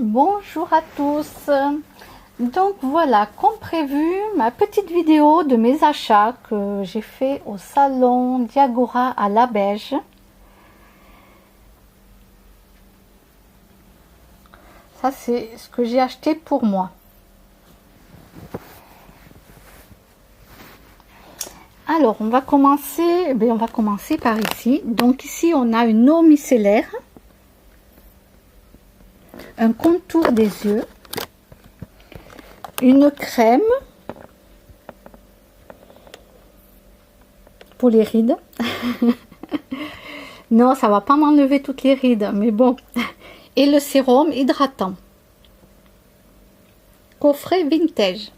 Bonjour à tous. Donc voilà, comme prévu, ma petite vidéo de mes achats que j'ai fait au salon Diagora à La Beige. Ça, c'est ce que j'ai acheté pour moi. Alors, on va commencer par ici. Donc ici, on a une eau micellaire, un contour des yeux, une crème pour les rides. Non, ça va pas m'enlever toutes les rides, mais bon. Et le sérum hydratant. Coffret vintage.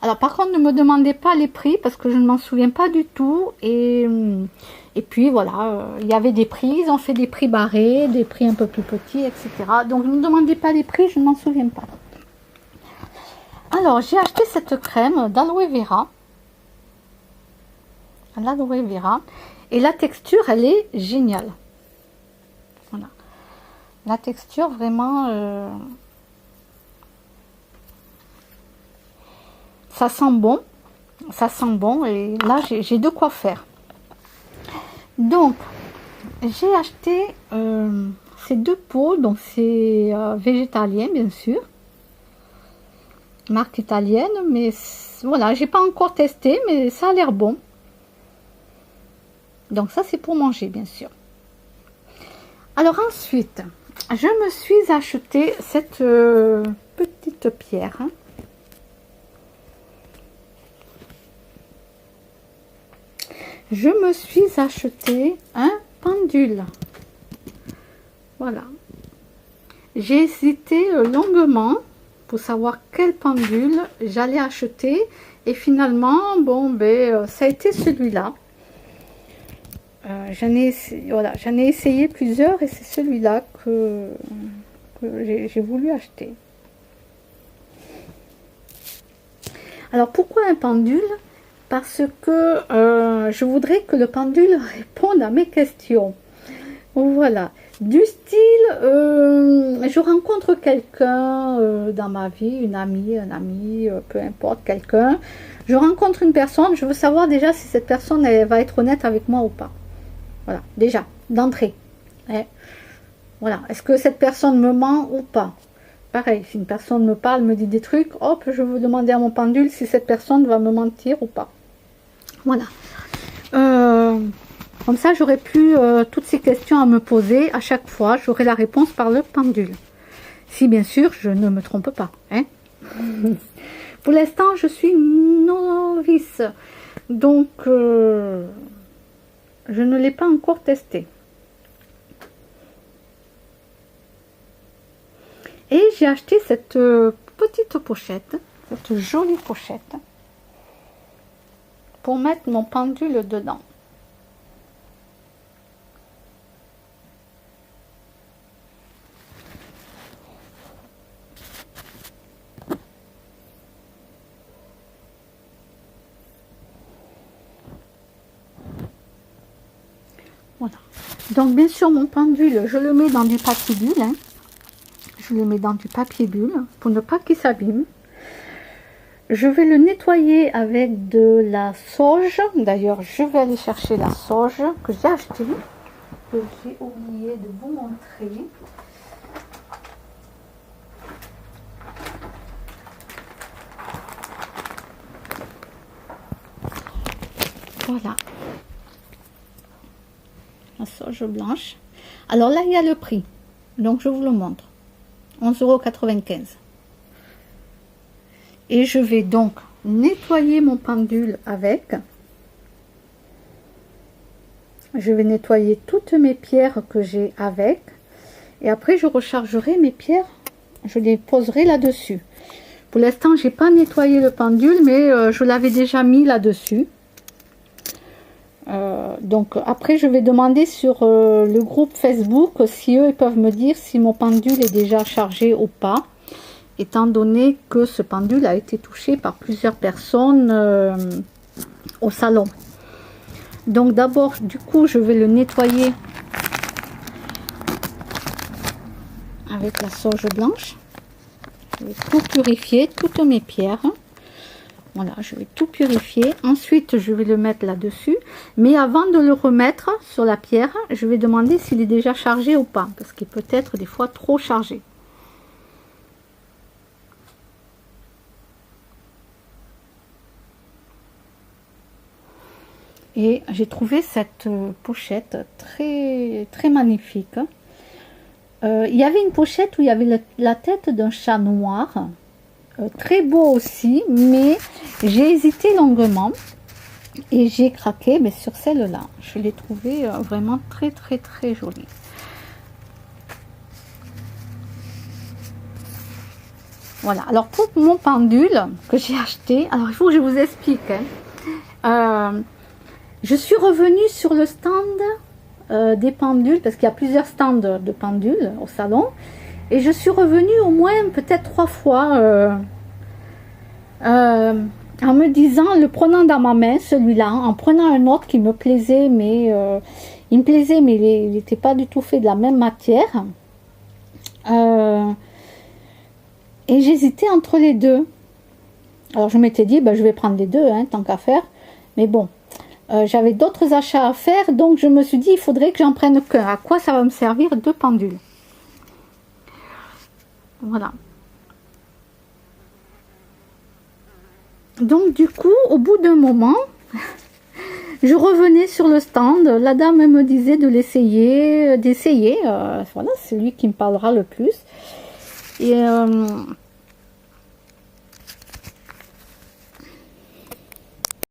Alors par contre, ne me demandez pas les prix parce que je ne m'en souviens pas du tout. Et puis voilà, il y avait des prix, ils ont fait des prix barrés, des prix un peu plus petits, etc. Donc ne me demandez pas les prix, je ne m'en souviens pas. Alors j'ai acheté cette crème d'aloe vera. L'aloe vera. Et la texture, elle est géniale. Voilà. La texture vraiment... ça sent bon, et là j'ai de quoi faire. Donc j'ai acheté ces deux pots, donc c'est végétalien bien sûr, marque italienne, mais voilà, j'ai pas encore testé, mais ça a l'air bon. Donc ça c'est pour manger bien sûr. Alors ensuite, je me suis acheté cette petite pierre. Je me suis acheté un pendule. Voilà. J'ai hésité longuement pour savoir quel pendule j'allais acheter. Et finalement, bon, ben, ça a été celui-là. J'en ai essayé plusieurs et c'est celui-là que j'ai voulu acheter. Alors, pourquoi un pendule ? Parce que je voudrais que le pendule réponde à mes questions. Voilà. Du style, je rencontre quelqu'un dans ma vie, une amie, un ami, peu importe, quelqu'un. Je rencontre une personne, je veux savoir déjà si cette personne elle va être honnête avec moi ou pas. Voilà, déjà, d'entrée. Voilà, est-ce que cette personne me ment ou pas? Pareil, si une personne me parle, me dit des trucs, hop, je veux demander à mon pendule si cette personne va me mentir ou pas. Voilà. Comme ça, j'aurais plus toutes ces questions à me poser. À chaque fois, j'aurai la réponse par le pendule. Si, bien sûr, je ne me trompe pas. Hein. Pour l'instant, je suis novice. Donc, je ne l'ai pas encore testé. Et j'ai acheté cette petite pochette, cette jolie pochette, pour mettre mon pendule dedans. Voilà. Donc bien sûr mon pendule, je le mets dans du papier bulle. Hein. Je le mets dans du papier bulle pour ne pas qu'il s'abîme. Je vais le nettoyer avec de la sauge. D'ailleurs, je vais aller chercher la sauge que j'ai achetée, que j'ai oublié de vous montrer. Voilà. La sauge blanche. Alors là, il y a le prix. Donc, je vous le montre. 11,95 €. Et je vais donc nettoyer mon pendule avec. Je vais nettoyer toutes mes pierres que j'ai avec. Et après, je rechargerai mes pierres. Je les poserai là-dessus. Pour l'instant, j'ai pas nettoyé le pendule, mais je l'avais déjà mis là-dessus. Donc après, je vais demander sur le groupe Facebook si eux ils peuvent me dire si mon pendule est déjà chargé ou pas. Étant donné que ce pendule a été touché par plusieurs personnes au salon. Donc d'abord, du coup, je vais le nettoyer avec la sauge blanche. Je vais tout purifier, toutes mes pierres. Voilà, je vais tout purifier. Ensuite, je vais le mettre là-dessus. Mais avant de le remettre sur la pierre, je vais demander s'il est déjà chargé ou pas. Parce qu'il peut être des fois trop chargé. Et j'ai trouvé cette pochette très magnifique. Il y avait une pochette où il y avait la tête d'un chat noir. Très beau aussi, mais j'ai hésité longuement et j'ai craqué mais sur celle-là. Je l'ai trouvée vraiment très jolie. Voilà, alors pour mon pendule que j'ai acheté, alors il faut que je vous explique. Je suis revenue sur le stand des pendules, parce qu'il y a plusieurs stands de pendules au salon. Et je suis revenue au moins peut-être 3 fois en me disant, le prenant dans ma main, celui-là, en prenant un autre qui me plaisait, mais il me plaisait, mais il n'était pas du tout fait de la même matière. Et j'hésitais entre les deux. Alors je m'étais dit, ben, je vais prendre les deux, hein, tant qu'à faire. Mais bon, j'avais d'autres achats à faire, donc je me suis dit, il faudrait que j'en prenne qu'un. À quoi ça va me servir 2 pendules? Voilà. Donc du coup, au bout d'un moment, je revenais sur le stand. La dame me disait de l'essayer, d'essayer. Voilà, c'est lui qui me parlera le plus. Et